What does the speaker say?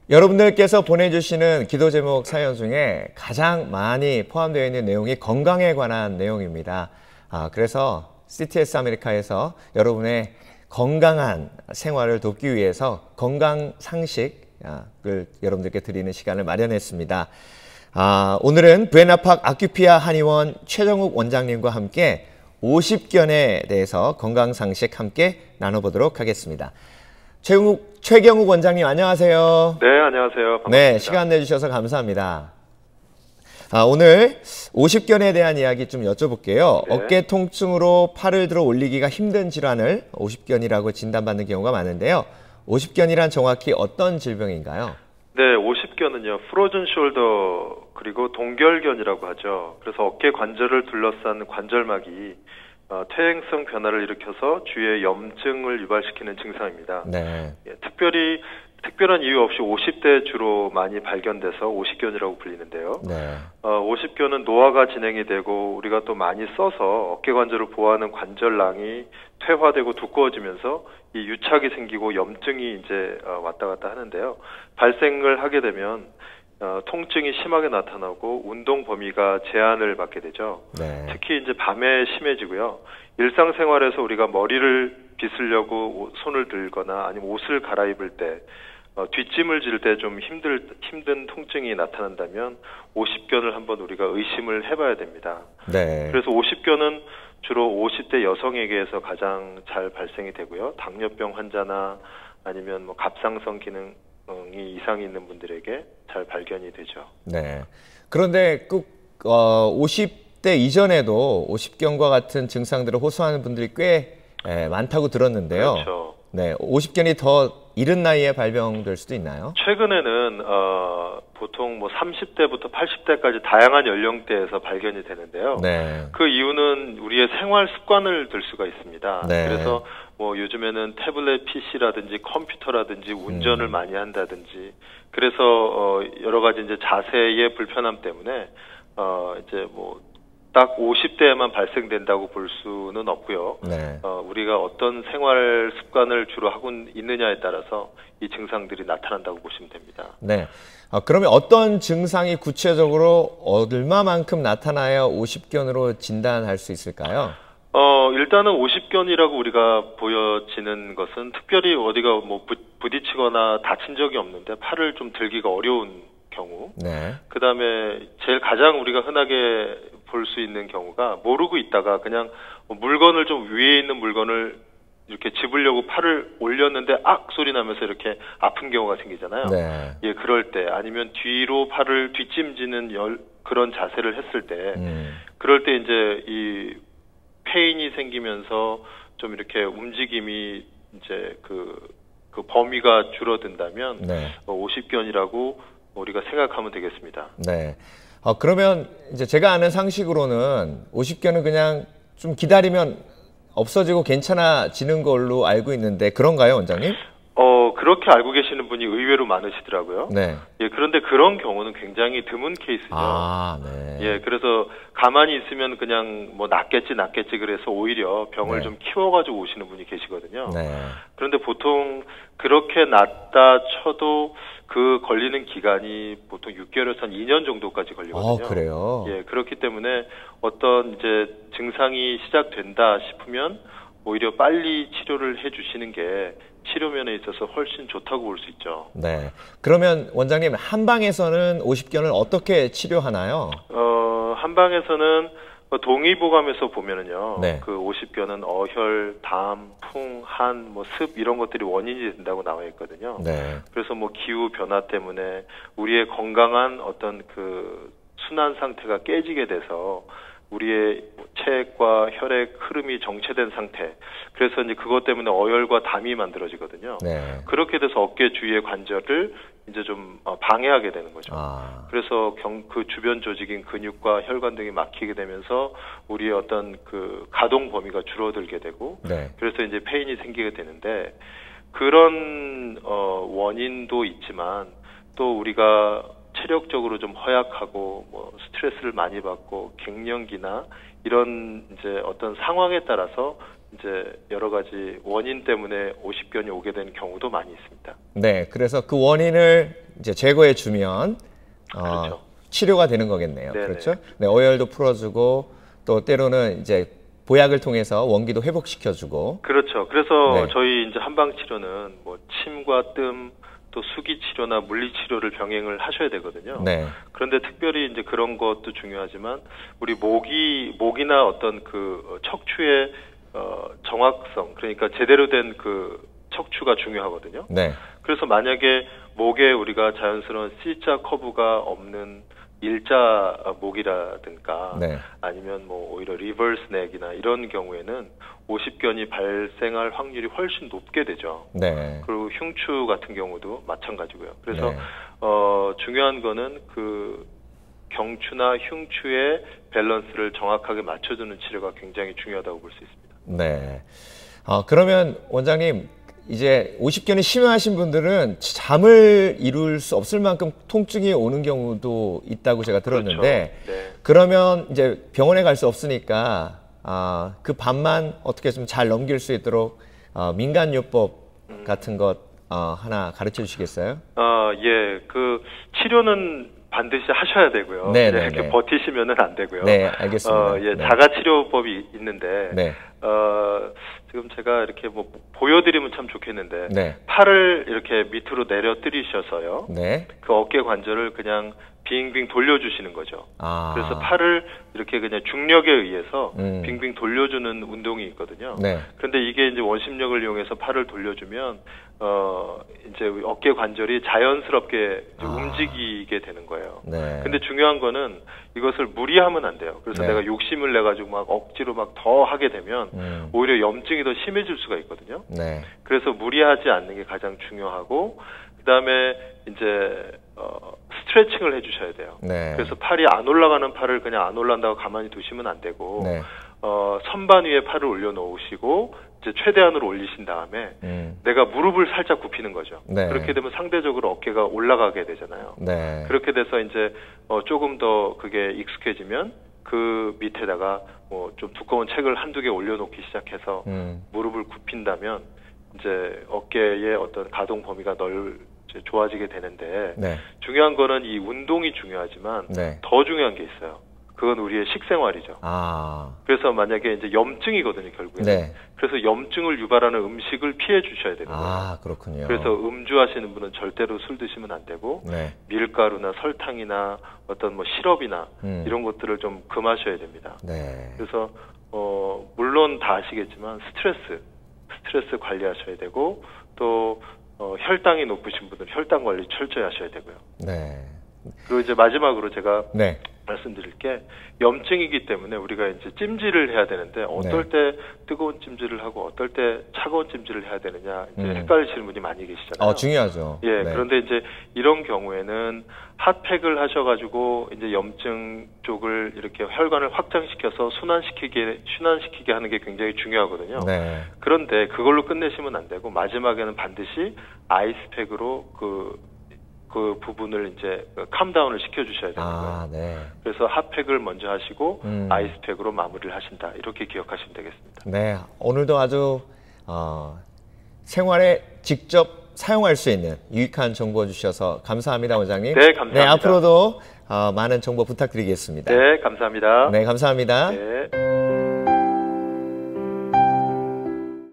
여러분들께서 보내주시는 기도 제목 사연 중에 가장 많이 포함되어 있는 내용이 건강에 관한 내용입니다. 그래서 CTS 아메리카에서 여러분의 건강한 생활을 돕기 위해서 건강 상식을 여러분들께 드리는 시간을 마련했습니다. 오늘은 부에나팍 아큐피아 한의원 최정욱 원장님과 함께 50견에 대해서 건강 상식 함께 나눠보도록 하겠습니다. 최경욱 원장님 안녕하세요. 네, 안녕하세요. 반갑습니다. 네, 시간 내주셔서 감사합니다. 오늘 50견에 대한 이야기 좀 여쭤볼게요. 네. 어깨 통증으로 팔을 들어 올리기가 힘든 질환을 50견이라고 진단받는 경우가 많은데요. 50견이란 정확히 어떤 질병인가요? 네, 50견은요, 프로즌 숄더 그리고 동결견이라고 하죠. 그래서 어깨 관절을 둘러싼 관절막이 퇴행성 변화를 일으켜서 주위에 염증을 유발시키는 증상입니다. 네. 특별한 이유 없이 50대에 주로 많이 발견돼서 50견이라고 불리는데요. 네. 50견은 노화가 진행이 되고 우리가 또 많이 써서 어깨 관절을 보호하는 관절낭이 퇴화되고 두꺼워지면서 이 유착이 생기고 염증이 이제 왔다 갔다 하는데요. 발생을 하게 되면 통증이 심하게 나타나고 운동 범위가 제한을 받게 되죠. 네. 특히 이제 밤에 심해지고요. 일상생활에서 우리가 머리를 빗으려고 손을 들거나 아니면 옷을 갈아입을 때 뒷짐을 질 때 좀 힘든 통증이 나타난다면 50견을 한번 우리가 의심을 해봐야 됩니다. 네. 그래서 50견은 주로 50대 여성에게서 가장 잘 발생이 되고요. 당뇨병 환자나 아니면 뭐 갑상선 기능이 이상이 있는 분들에게 잘 발견이 되죠. 네. 그런데 꼭 50대 이전에도 50견과 같은 증상들을 호소하는 분들이 꽤 많다고 들었는데요. 그렇죠. 네, 50견이 더 이른 나이에 발병될 수도 있나요? 최근에는 보통 뭐 30대부터 80대까지 다양한 연령대에서 발견이 되는데요. 네. 그 이유는 우리의 생활 습관을 들 수가 있습니다. 네. 그래서 뭐 요즘에는 태블릿 PC라든지 컴퓨터라든지 운전을 많이 한다든지 그래서 여러 가지 이제 자세의 불편함 때문에 이제 뭐 딱 50대에만 발생된다고 볼 수는 없고요. 네. 우리가 어떤 생활 습관을 주로 하고 있느냐에 따라서 이 증상들이 나타난다고 보시면 됩니다. 네. 그러면 어떤 증상이 구체적으로 얼마만큼 나타나야 50견으로 진단할 수 있을까요? 일단은 50견이라고 우리가 보여지는 것은 특별히 어디가 뭐 부딪히거나 다친 적이 없는데 팔을 좀 들기가 어려운 경우. 네. 그다음에 제일 가장 우리가 흔하게 볼 수 있는 경우가 모르고 있다가 그냥 물건을 좀 위에 있는 물건을 이렇게 집으려고 팔을 올렸는데 악 소리 나면서 이렇게 아픈 경우가 생기잖아요. 네. 예, 그럴 때 아니면 뒤로 팔을 뒷짐지는 그런 자세를 했을 때 그럴 때 이제 이 페인이 생기면서 좀 이렇게 움직임이 이제 그 범위가 줄어든다면 네. 50견이라고 우리가 생각하면 되겠습니다. 네. 그러면 이제 제가 아는 상식으로는 50견은 그냥 좀 기다리면 없어지고 괜찮아지는 걸로 알고 있는데 그런가요, 원장님? 그렇게 알고 계시는 분이 의외로 많으시더라고요. 네. 예, 그런데 그런 경우는 굉장히 드문 케이스죠. 네. 예, 그래서 가만히 있으면 그냥 뭐 낫겠지 그래서 오히려 병을 네. 좀 키워가지고 오시는 분이 계시거든요. 네. 그런데 보통 그렇게 낫다 쳐도 그 걸리는 기간이 보통 6개월에서 한 2년 정도까지 걸리거든요. 그래요? 예, 그렇기 때문에 어떤 이제 증상이 시작된다 싶으면 오히려 빨리 치료를 해주시는 게 치료면에 있어서 훨씬 좋다고 볼 수 있죠. 네. 그러면 원장님, 한방에서는 50견을 어떻게 치료하나요? 한방에서는 동의보감에서 보면은요, 네. 그 50견은 어혈, 담, 풍, 한, 뭐 습 이런 것들이 원인이 된다고 나와 있거든요. 네. 그래서 뭐 기후 변화 때문에 우리의 건강한 어떤 그 순환 상태가 깨지게 돼서 우리의 체액과 혈액 흐름이 정체된 상태. 그래서 이제 그것 때문에 어혈과 담이 만들어지거든요. 네. 그렇게 돼서 어깨 주위의 관절을 이제 좀 방해하게 되는 거죠. 그래서 그 주변 조직인 근육과 혈관 등이 막히게 되면서 우리의 어떤 그 가동 범위가 줄어들게 되고, 네. 그래서 이제 페인이 생기게 되는데 그런 원인도 있지만 또 우리가 체력적으로 좀 허약하고 뭐 스트레스를 많이 받고 갱년기나 이런 이제 어떤 상황에 따라서 이제 여러 가지 원인 때문에 50견이 오게 되는 경우도 많이 있습니다. 네, 그래서 그 원인을 이제 제거해 주면 그렇죠. 치료가 되는 거겠네요. 네네. 그렇죠? 네, 어혈도 풀어주고 또 때로는 이제 보약을 통해서 원기도 회복시켜주고. 그렇죠. 그래서 네. 저희 이제 한방 치료는 뭐 침과 뜸, 또 수기 치료나 물리 치료를 병행을 하셔야 되거든요. 네. 그런데 특별히 이제 그런 것도 중요하지만 우리 목이나 어떤 그 척추의 정확성, 그러니까 제대로 된 그 척추가 중요하거든요. 네. 그래서 만약에 목에 우리가 자연스러운 C자 커브가 없는 일자 목이라든가 네. 아니면 뭐 오히려 리버스 넥이나 이런 경우에는 오십견이 발생할 확률이 훨씬 높게 되죠. 네. 그리고 흉추 같은 경우도 마찬가지고요. 그래서 네. 중요한 거는 그 경추나 흉추의 밸런스를 정확하게 맞춰주는 치료가 굉장히 중요하다고 볼 수 있습니다. 네. 그러면 원장님, 이제 오십견이 심하신 분들은 잠을 이룰 수 없을 만큼 통증이 오는 경우도 있다고 제가 들었는데, 그렇죠. 네. 그러면 이제 병원에 갈 수 없으니까 그 밤만 어떻게 좀 잘 넘길 수 있도록 민간요법 같은 것 하나 가르쳐 주시겠어요? 예. 그 치료는 반드시 하셔야 되고요. 네, 네, 네, 이렇게 네. 버티시면은 안 되고요. 네, 알겠습니다. 예, 네. 자가치료법이 있는데, 네. 지금 제가 이렇게 뭐 보여드리면 참 좋겠는데, 네. 팔을 이렇게 밑으로 내려뜨리셔서요. 네. 그 어깨 관절을 그냥 빙빙 돌려주시는 거죠. 그래서 팔을 이렇게 그냥 중력에 의해서 빙빙 돌려주는 운동이 있거든요. 네. 그런데 이게 이제 원심력을 이용해서 팔을 돌려주면 이제 어깨 관절이 자연스럽게 이제 움직이게 되는 거예요. 네. 근데 중요한 거는 이것을 무리하면 안 돼요. 그래서 네. 내가 욕심을 내 가지고 막 억지로 막 더 하게 되면 오히려 염증이 더 심해질 수가 있거든요. 네. 그래서 무리하지 않는 게 가장 중요하고, 그다음에 이제 스트레칭을 해주셔야 돼요. 네. 그래서 팔이 안 올라가는 팔을 그냥 안 올라간다고 가만히 두시면 안 되고, 네. 선반 위에 팔을 올려놓으시고 이제 최대한으로 올리신 다음에 내가 무릎을 살짝 굽히는 거죠. 네. 그렇게 되면 상대적으로 어깨가 올라가게 되잖아요. 네. 그렇게 돼서 이제 조금 더 그게 익숙해지면 그 밑에다가 뭐 좀 두꺼운 책을 한두 개 올려놓기 시작해서 무릎을 굽힌다면 이제 어깨의 어떤 가동 범위가 이제 좋아지게 되는데, 네. 중요한 거는 이 운동이 중요하지만 네. 더 중요한 게 있어요. 그건 우리의 식생활이죠. 그래서 만약에 이제 염증이거든요, 결국에는. 네. 그래서 염증을 유발하는 음식을 피해 주셔야 되는 거예요. 그렇군요. 그래서 음주하시는 분은 절대로 술 드시면 안 되고, 네. 밀가루나 설탕이나 어떤 뭐 시럽이나 이런 것들을 좀 금하셔야 됩니다. 네. 그래서 물론 다 아시겠지만 스트레스 관리하셔야 되고, 또 혈당이 높으신 분들 혈당 관리 철저히 하셔야 되고요. 네. 그리고 이제 마지막으로 제가 네. 말씀드릴 게, 염증이기 때문에 우리가 이제 찜질을 해야 되는데 어떨 때 뜨거운 찜질을 하고 어떨 때 차가운 찜질을 해야 되느냐 이제 헷갈리시는 분이 많이 계시잖아요. 중요하죠. 예, 네. 그런데 이제 이런 경우에는 핫팩을 하셔가지고 이제 염증 쪽을 이렇게 혈관을 확장시켜서 순환시키게 하는 게 굉장히 중요하거든요. 네. 그런데 그걸로 끝내시면 안 되고 마지막에는 반드시 아이스팩으로 그 부분을 이제 캄다운을 시켜주셔야 되는 거예요. 네. 그래서 핫팩을 먼저 하시고 아이스팩으로 마무리를 하신다. 이렇게 기억하시면 되겠습니다. 네. 오늘도 아주 생활에 직접 사용할 수 있는 유익한 정보 주셔서 감사합니다, 원장님. 네, 감사합니다. 네, 앞으로도 많은 정보 부탁드리겠습니다. 네, 감사합니다. 네, 감사합니다. 네.